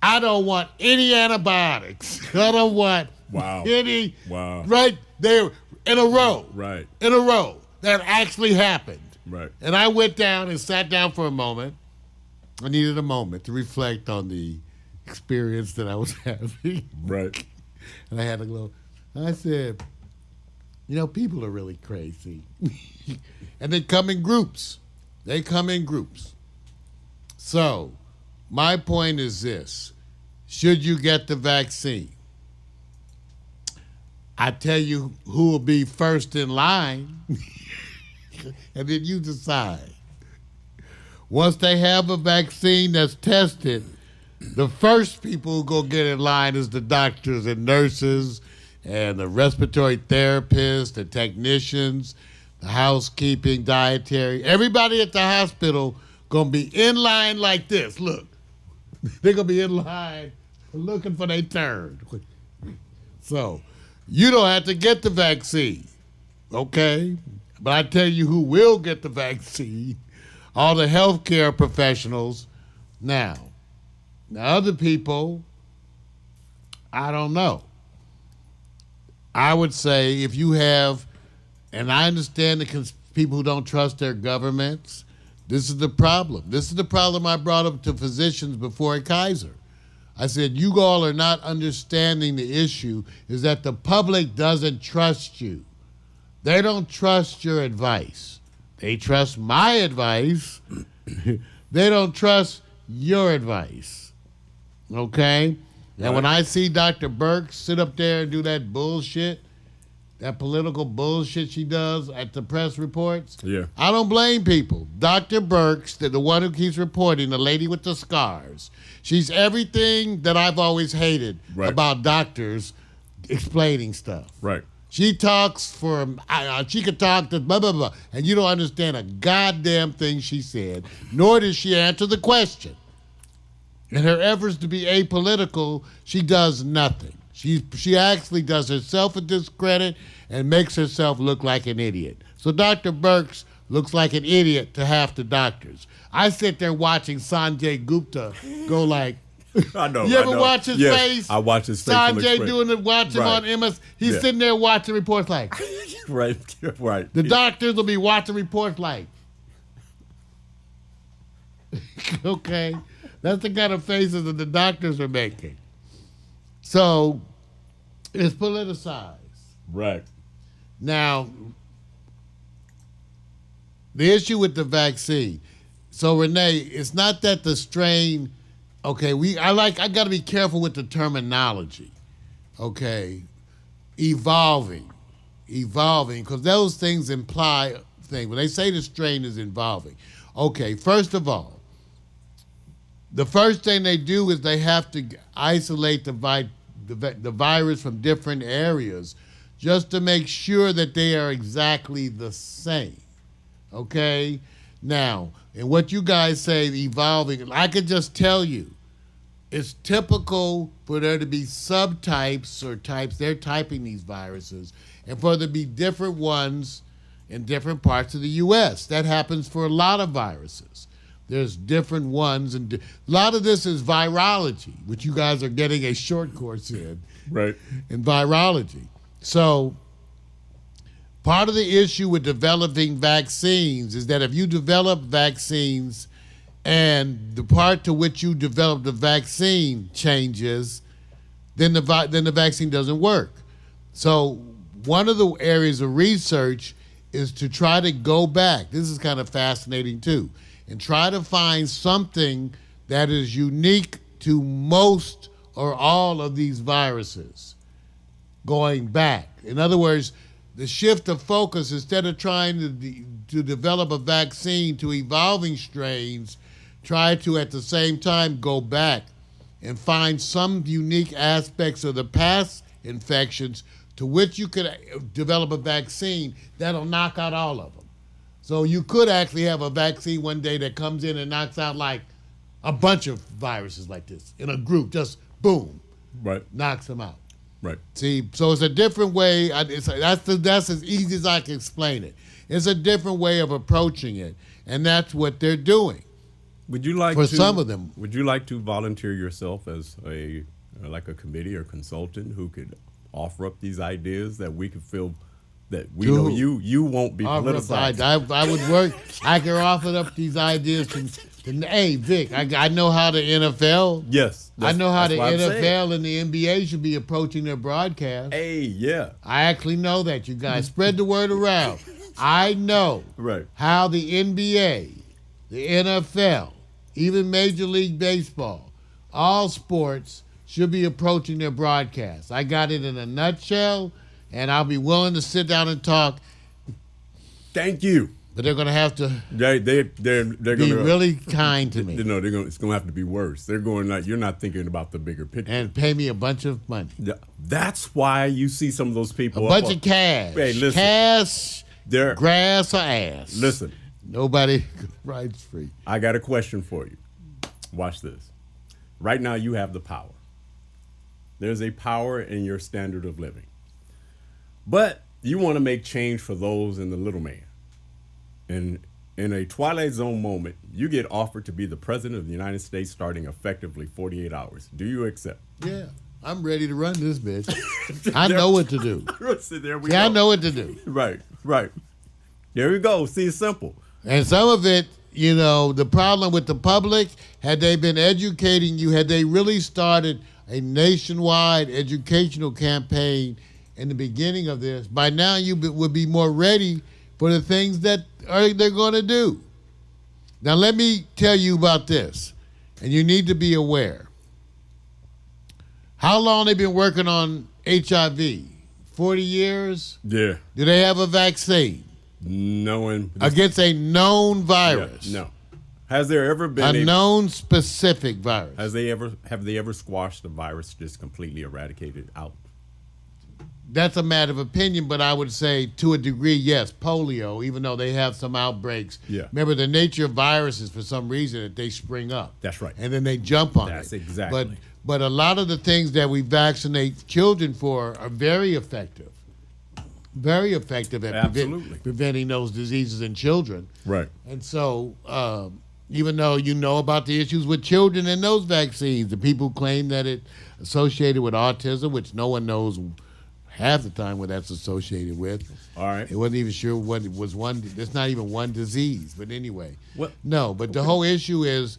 I don't want any antibiotics. I don't want any. Wow. Right there in a row. Right. In a row. That actually happened. Right. And I went down and sat down for a moment. I needed a moment to reflect on the experience that I was having. Right. And I had to go. I said, you know, people are really crazy. And they come in groups. So, my point is this. Should you get the vaccine? I tell you who will be first in line. And then you decide. Once they have a vaccine that's tested, the first people who go get in line is the doctors and nurses and the respiratory therapists, the technicians, the housekeeping, dietary. Everybody at the hospital going to be in line like this. Look, they're going to be in line looking for their turn. So you don't have to get the vaccine, okay? But I tell you who will get the vaccine, all the healthcare professionals. Now, the other people, I don't know. I would say if you have, and I understand the people who don't trust their governments, this is the problem. This is the problem I brought up to physicians before at Kaiser. I said, you all are not understanding the issue is that the public doesn't trust you. They don't trust your advice. They trust my advice. They don't trust your advice. Okay? And when I see Dr. Burke sit up there and do that bullshit, that political bullshit she does at the press reports, I don't blame people. Dr. Burke's, the one who keeps reporting, the lady with the scars, she's everything that I've always hated about doctors explaining stuff. Right. She talks for, she could talk to blah, blah, blah, and you don't understand a goddamn thing she said, nor did she answer the question. In her efforts to be apolitical, she does nothing. She actually does herself a discredit and makes herself look like an idiot. So Dr. Burks looks like an idiot to half the doctors. I sit there watching Sanjay Gupta go like, I know. You ever watch his face? I watch his face. Sanjay watch him on MS. He's sitting there watching reports like. Right. The doctors will be watching reports like. Okay. That's the kind of faces that the doctors are making. So, it's politicized. Right. Now, the issue with the vaccine. So, Renee, it's not that the strain. Okay, I got to be careful with the terminology. Okay, evolving, because those things imply things. When they say the strain is evolving, okay. First of all, the first thing they do is they have to isolate the virus from different areas just to make sure that they are exactly the same. Okay? Now, and what you guys say, evolving, I could just tell you, it's typical for there to be subtypes or types, they're typing these viruses, and for there to be different ones in different parts of the U.S. That happens for a lot of viruses. There's different ones, and a lot of this is virology, which you guys are getting a short course in virology. So part of the issue with developing vaccines is that if you develop vaccines and the part to which you develop the vaccine changes, then the vaccine doesn't work. So one of the areas of research is to try to go back. This is kind of fascinating too. And try to find something that is unique to most or all of these viruses going back. In other words, the shift of focus, instead of trying to develop a vaccine to evolving strains, try to at the same time go back and find some unique aspects of the past infections to which you could develop a vaccine that'll knock out all of them. So you could actually have a vaccine one day that comes in and knocks out like a bunch of viruses like this in a group, just boom, knocks them out. Right. See, so it's a different way. That's as easy as I can explain it. It's a different way of approaching it, and that's what they're doing. Would you like some of them? Would you like to volunteer yourself as a committee or consultant who could offer up these ideas that we could feel that we know you won't be politicized? I would work. I can offer up these ideas to hey, Vic, I know how the NFL. Yes. I know how the NFL and the NBA should be approaching their broadcast. Hey, yeah. I actually know that, you guys. Spread the word around. I know how the NBA, the NFL, even Major League Baseball, all sports should be approaching their broadcast. I got it in a nutshell, and I'll be willing to sit down and talk. Thank you. But they're going to have to they're be gonna really kind to me it's gonna have to be worse. They're going like you're not thinking about the bigger picture. and pay me a bunch of money. Yeah, that's why you see some of those people. A bunch of cash. Hey, listen. Cash, They're, grass, or ass. listen, Nobody rides free. I got a question for you. Watch this. Right now, you have the power. There's a power in your standard of living. But you want to make change for those in the little man. And in a Twilight Zone moment, you get offered to be the president of the United States starting effectively 48 hours. Do you accept? Yeah, I'm ready to run this bitch. I know what to do. See, there we Yeah, go. I know what to do. Right. There we go. See, it's simple. And some of it, you know, the problem with the public, had they been educating you, had they really started a nationwide educational campaign in the beginning of this, by now you would be more ready for the things that they're going to do. Now, let me tell you about this, and you need to be aware. How long they been working on HIV? 40 years? Yeah. Do they have a vaccine? Knowing Against a known virus. No. Has there ever been A known specific virus. have they ever squashed the virus, just completely eradicated out? That's a matter of opinion, but I would say to a degree, yes, polio, even though they have some outbreaks. Yeah. Remember, the nature of viruses, for some reason, that they spring up. That's right. And then they jump on That's it. exactly. But a lot of the things that we vaccinate children for are very effective. Very effective at Absolutely. preventing those diseases in children. Right. And so, even though you know about the issues with children and those vaccines, the people claim that it associated with autism, which no one knows half the time what that's associated with. All right. It wasn't even sure what it was one. It's not even one disease. But anyway, What? no. But the whole issue is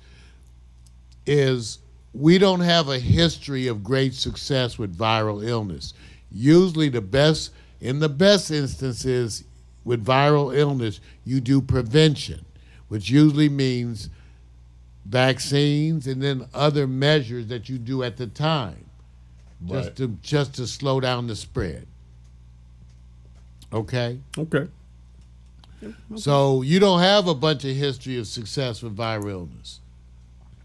we don't have a history of great success with viral illness. Usually, in the best instances with viral illness, you do prevention, which usually means vaccines and then other measures that you do at the time. Right. Just to slow down the spread. Okay? Okay. So you don't have a bunch of history of success with viral illness.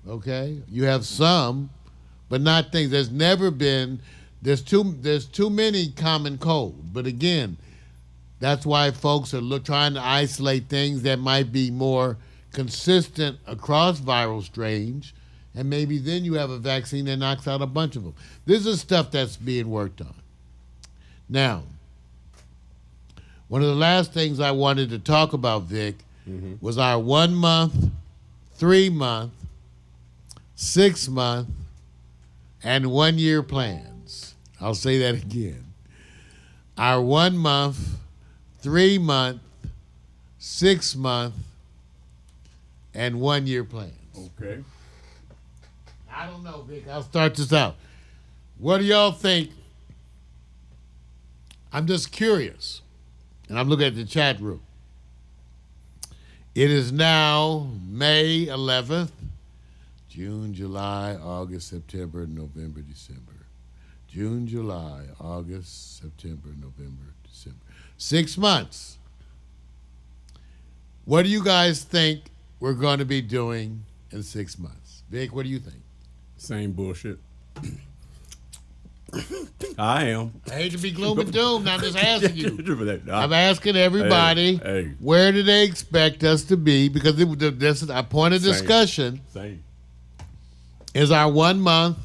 Okay? You have some, but not things. There's too many common colds. But again, that's why folks are trying to isolate things that might be more consistent across viral strains. And maybe then you have a vaccine that knocks out a bunch of them. This is stuff that's being worked on. Now, one of the last things I wanted to talk about, Vic, was our 1 month, 3 month, 6 month, and 1 year plans. I'll say that again. Our 1 month, 3 month, 6 month, and 1 year plans. Okay. I don't know, Vic. I'll start this out. What do y'all think? I'm just curious. And I'm looking at the chat room. It is now May 11th, June, July, August, September, November, December. June, July, August, September, November, December. 6 months. What do you guys think we're going to be doing in 6 months? Vic, what do you think? Same bullshit. I am. I hate to be gloom and doom. I'm just asking you. I'm I, asking everybody, Hey. where do they expect us to be? Because this is our point of discussion. Same. Is our 1 month,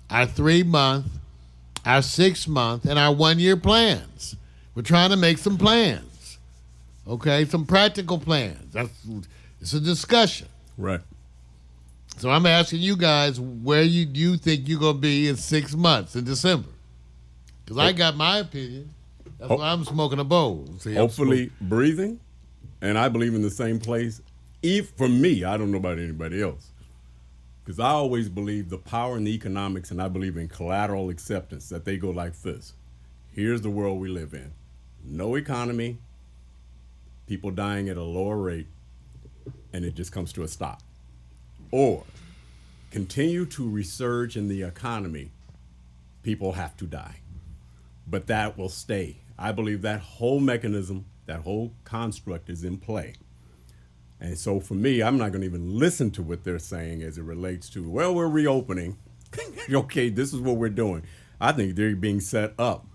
our 3 month, our 6 month, and our 1 year plans. We're trying to make some plans. Okay, some practical plans. It's a discussion. Right. So I'm asking you guys, where do you think you're going to be in 6 months in December? Because I got my opinion. That's why I'm smoking a bowl. See, Hopefully breathing, and I believe in the same place. For me, I don't know about anybody else. Because I always believe the power in the economics, and I believe in collateral acceptance, that they go like this. Here's the world we live in. No economy, people dying at a lower rate, and it just comes to a stop. Or continue to resurge in the economy, people have to die. But that will stay. I believe that whole mechanism, that whole construct is in play. And so for me, I'm not going to even listen to what they're saying as it relates to, well, we're reopening. Okay, this is what we're doing. I think they're being set up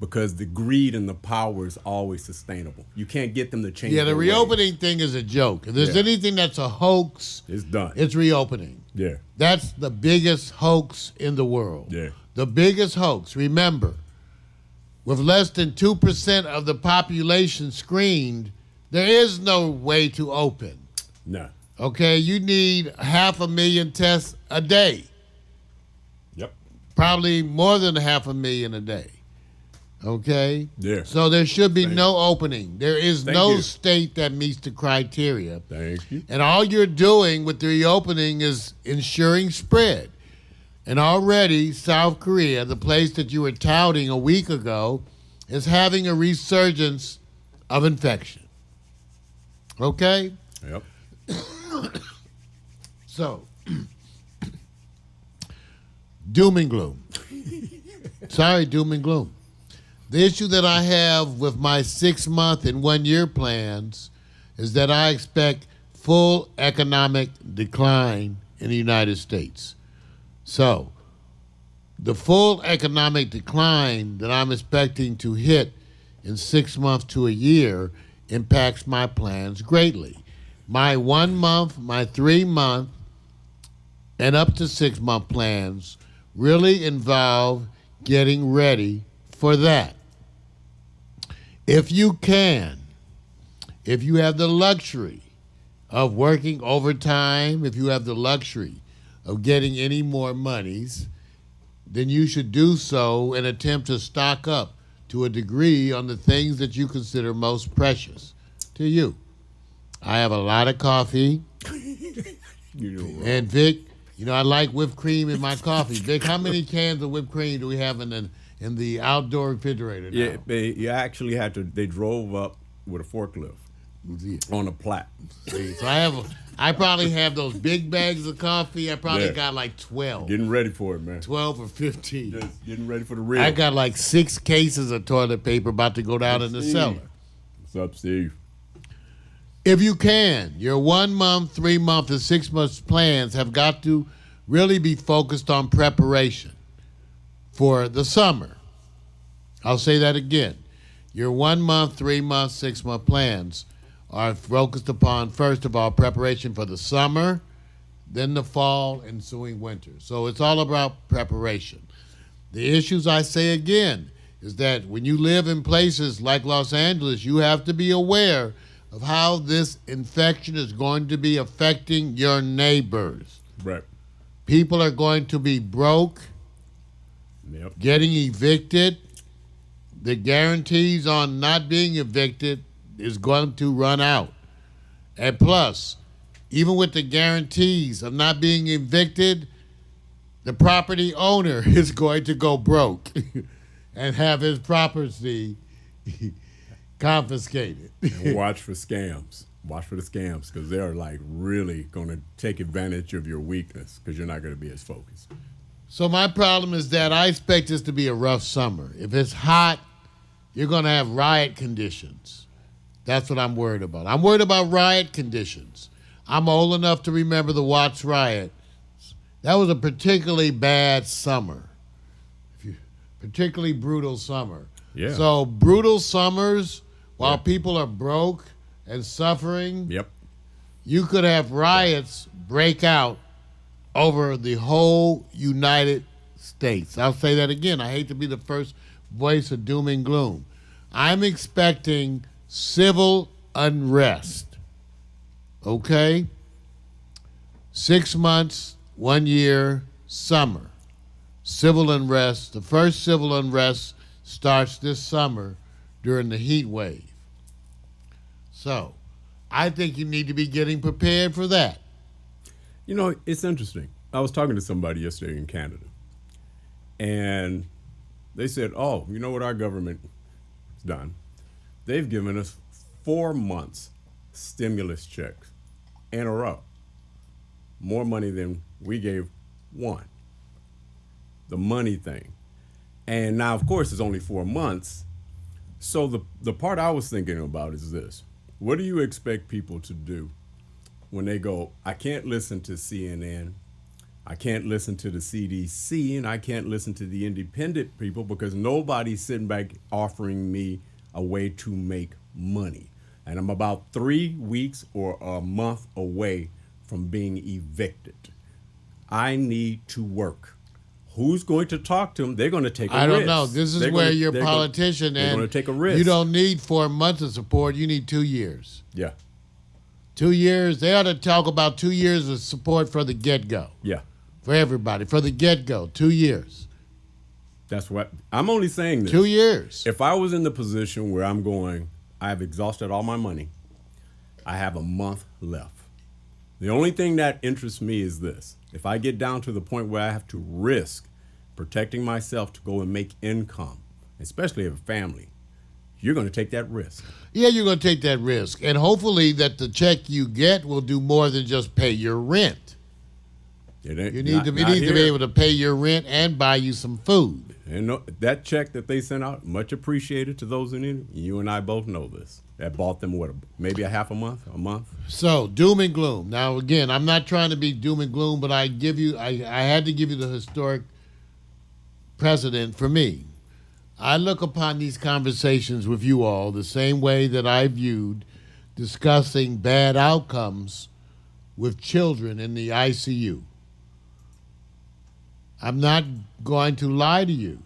because the greed and the power is always sustainable. You can't get them to change. Yeah, the their reopening ways. thing is a joke. If there's Yeah. anything that's a hoax, It's done. it's reopening. Yeah. That's the biggest hoax in the world. Yeah. The biggest hoax. Remember, with less than 2% of the population screened, there is no way to open. No. Okay, you need 500,000 tests a day. Yep. Probably more than 500,000 a day. Okay? Yeah. So there should be Thank no opening. There is Thank no you. state that meets the criteria. Thank you. And all you're doing with the reopening is ensuring spread. And already South Korea, the place that you were touting a week ago, is having a resurgence of infection. Okay? Yep. So, doom and gloom. Sorry, doom and gloom. The issue that I have with my 6-month and 1-year plans is that I expect full economic decline in the United States. So, the full economic decline that I'm expecting to hit in 6 months to a year impacts my plans greatly. My 1 month, my 3 month, and up to 6 month plans really involve getting ready for that. If you can, if you have the luxury of working overtime, if you have the luxury of getting any more monies, then you should do so and attempt to stock up to a degree on the things that you consider most precious to you. I have a lot of coffee. You know, And Vic, I like whipped cream in my coffee. Vic, how many cans of whipped cream do we have in the outdoor refrigerator now? yeah, you actually had to. They drove up with a forklift on a plat. See, so I probably have those big bags of coffee. I probably Yeah. got like 12. Getting ready for it, man. 12 or 15. Just getting ready for the real. I got like 6 cases of toilet paper about to go down in the Steve. cellar. What's up, Steve? If you can, your 1 month, 3 month, and 6 month plans have got to really be focused on preparation for the summer. I'll say that again. Your 1 month, 3 month, 6 month plans are focused upon, first of all, preparation for the summer, then the fall, ensuing winter. So it's all about preparation. The issues, I say again, is that when you live in places like Los Angeles, you have to be aware of how this infection is going to be affecting your neighbors. Right. People are going to be broke, Yep. getting evicted. The guarantees on not being evicted is going to run out. And plus, even with the guarantees of not being evicted, the property owner is going to go broke and have his property confiscated. And watch for scams. Watch for the scams because they're like really going to take advantage of your weakness because you're not going to be as focused. So my problem is that I expect this to be a rough summer. If it's hot, you're going to have riot conditions. That's what I'm worried about. I'm worried about riot conditions. I'm old enough to remember the Watts riot. That was a particularly bad summer, particularly brutal summer. Yeah. So brutal summers, while people are broke and suffering, Yep. you could have riots break out over the whole United States. I'll say that again. I hate to be the first voice of doom and gloom. I'm expecting civil unrest. Okay? 6 months, 1 year, summer. Civil unrest. The first civil unrest starts this summer during the heat wave. So, I think you need to be getting prepared for that. You know, it's interesting. I was talking to somebody yesterday in Canada, and they said, oh, you know what our government has done? They've given us 4 months stimulus checks in a row. More money than we gave one. The money thing. And now, of course, it's only 4 months. So the part I was thinking about is this. What do you expect people to do when they go, I can't listen to CNN, I can't listen to the CDC, and I can't listen to the independent people because nobody's sitting back offering me a way to make money. And I'm about 3 weeks or a month away from being evicted. I need to work. Who's going to talk to them? They're going to take a risk. I don't know. This is where you're a politician they're and going to take a risk. You don't need 4 months of support. You need 2 years. Yeah. 2 years. They ought to talk about 2 years of support for the get-go. Yeah. For everybody. For the get-go. 2 years. That's what I'm only saying this. 2 years. If I was in the position where I'm going, I've exhausted all my money. I have a month left. The only thing that interests me is this. If I get down to the point where I have to risk protecting myself to go and make income, especially if a family, you're going to take that risk. Yeah, you're going to take that risk. And hopefully that the check you get will do more than just pay your rent. You need to be able to pay your rent and buy you some food. And that check that they sent out, much appreciated to those in it. You and I both know this. That bought them, what, maybe a half a month? So, doom and gloom. Now, again, I'm not trying to be doom and gloom, but I had to give you the historic precedent for me. I look upon these conversations with you all the same way that I viewed discussing bad outcomes with children in the ICU. I'm not going to lie to you.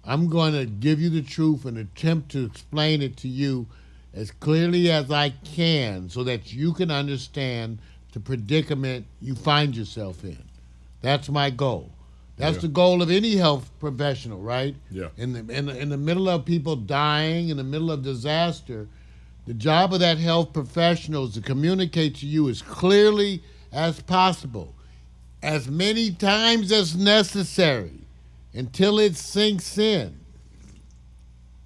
I'm going to give you the truth and attempt to explain it to you as clearly as I can so that you can understand the predicament you find yourself in. That's my goal. That's the goal of any health professional, right? Yeah. In the middle of people dying, in the middle of disaster, the job of that health professional is to communicate to you as clearly as possible, as many times as necessary, until it sinks in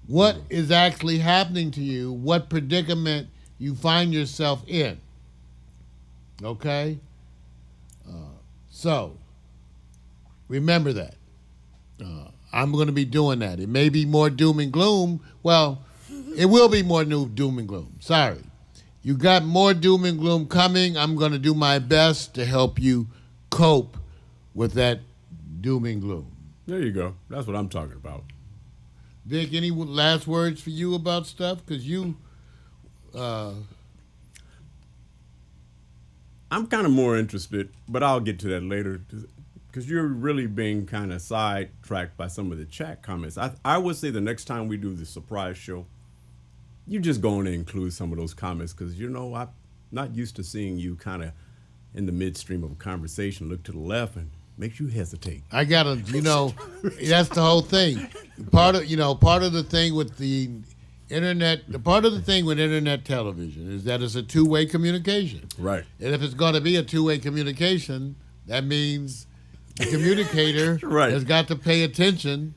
what is actually happening to you, what predicament you find yourself in. Okay? So, remember that. I'm going to be doing that. It may be more doom and gloom. Well, it will be more new doom and gloom. Sorry. You got more doom and gloom coming. I'm going to do my best to help you cope with that doom and gloom. There you go. That's what I'm talking about. Vic, any last words for you about stuff? Because you... I'm kind of more interested, but I'll get to that later, because you're really being kind of sidetracked by some of the chat comments. I would say the next time we do the surprise show, you just go in and include some of those comments, because, I'm not used to seeing you kind of in the midstream of a conversation look to the left and makes you hesitate. I gotta, that's the whole thing. Part of the thing with the internet, part of the thing with internet television is that it's a two-way communication. Right. And if it's going to be a two-way communication, that means the communicator has got to pay attention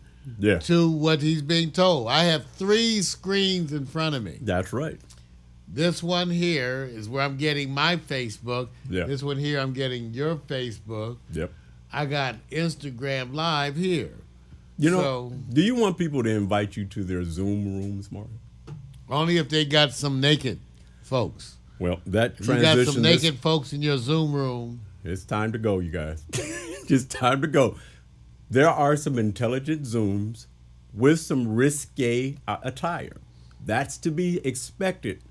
to what he's being told. I have 3 screens in front of me. That's right. This one here is where I'm getting my Facebook. Yeah. This one here, I'm getting your Facebook. Yep. I got Instagram Live here. Do you want people to invite you to their Zoom rooms, Mario? Only if they got some naked folks. Well, that transition. You got some naked folks in your Zoom room. It's time to go, you guys. It's time to go. There are some intelligent Zooms with some risque attire. That's to be expected,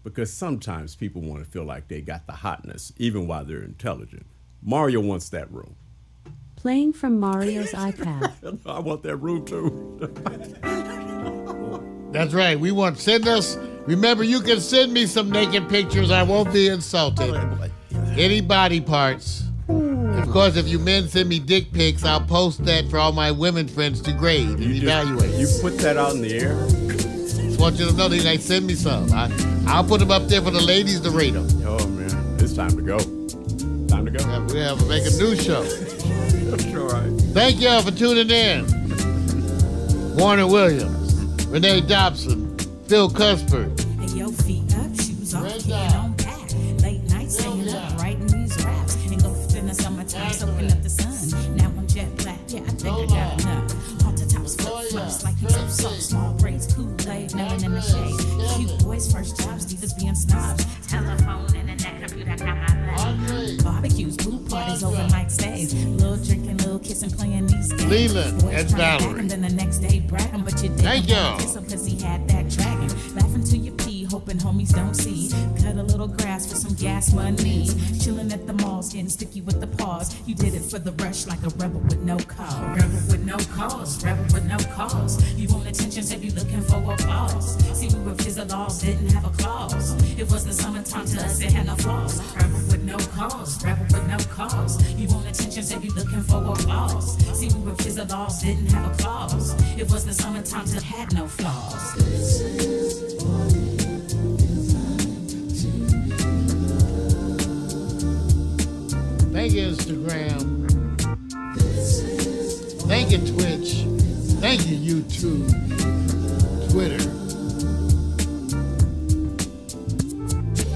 because sometimes people want to feel like they got the hotness, even while they're intelligent. Mario wants that room. Playing from Mario's iPad. I want that room too. That's right. Remember, you can send me some naked pictures. I won't be insulted. Any body parts. Of course, if you men send me dick pics, I'll post that for all my women friends to grade and evaluate. You put that out in the air? Just want you to know they send me some. I'll put them up there for the ladies to rate them. Oh, man. It's time to go. Time to go. Yeah, we have to make a new show. All right. Thank y'all for tuning in. Warner Williams, Renee Dobson, Phil Cuthbert. And your feet up, shoes off, can on back. Late night staying up, writing these raps. And go in the summertime, soaking up the sun. Now I'm jet black, yeah, I think I got enough. Off the tops, flip-flops, like you so small braids, Kool-Aid, nothing in the shade. Cute boys, first jobs, divas being snobs. Telephone, internet, computer, pool parties, overnight stays. Little drinking, little kissing, playing these games. Leland Boys and trying to back Valerie. him, then the next day bragging, but you didn't Thank wanna y'all. kiss him 'cause he had that dragon. Laughing till you pee, hoping homies don't see. Cut a little grass for some gas money. Chilling at the malls, getting sticky with the paws. You did it for the rush like a rebel with no cause. Rebel with no cause, rebel with no cause. You want attention, said you looking for applause. See, we were kids, the laws didn't have a clause. It was the summertime to us, it had no flaws. Rebel with no cause, rebel with no cause. You want attention, said you looking for applause. See, we were kids, the laws didn't have a clause. It was the summertime to had no flaws. Thank you, Instagram. Thank you, Twitch. Thank you, YouTube, Twitter.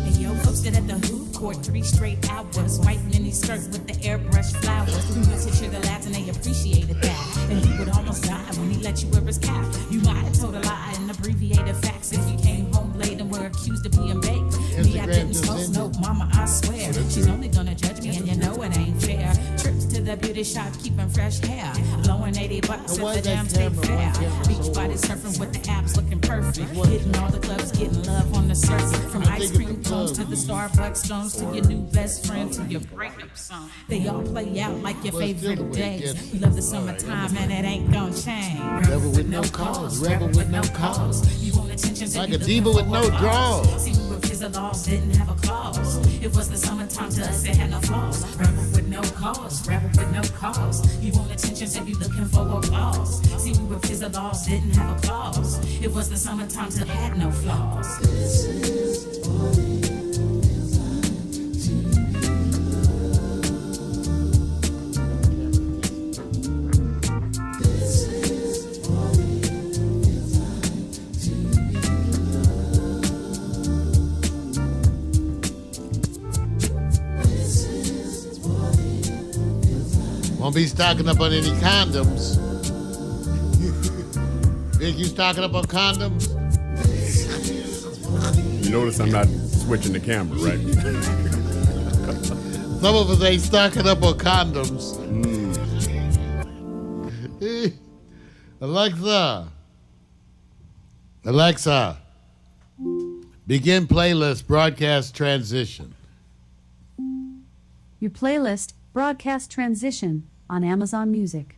And yo, posted at the hoop court 3 straight hours. White mini skirt with the airbrush flowers. We went to sugar labs and they appreciated that. And he would almost die when he let you wear his cap. You might have told a lie and abbreviated facts if you came home late and were accused of being baked. Me, I Instagram didn't just smoke, ended. no, mama, I swear. She's only gonna judge me and you know it ain't fair. Trips to the beauty shop, keeping fresh hair. Blowing $80 why at the that Jam State camera, Fair. why camera Beach so body old? surfing with the abs looking perfect. Hitting all the clubs, getting love on the surface. From I ice think cream it's the cones to club. the Starbucks stones to your new best friend to your breakup song. They all play out like your Well, it's still the favorite way it days. gets. We love the summertime and it ain't gonna change. Rebel with no cause, rebel with no cause. You want attention, so Like you a looking diva for with no applause. draws. See, we were kids, the laws didn't have a clause. It was the summertime to us, it had no flaws. Rebel with no cause, rebel with no cause. You want attention, so you looking for applause. See, we were kids, the laws didn't have a clause. It was the summertime to had no flaws. Won't be stocking up on any condoms. Vic, you stocking up on condoms? You notice I'm not switching the camera, right? Some of us ain't stocking up on condoms. Alexa, begin playlist broadcast transition. Your playlist, Broadcast Transition, on Amazon Music.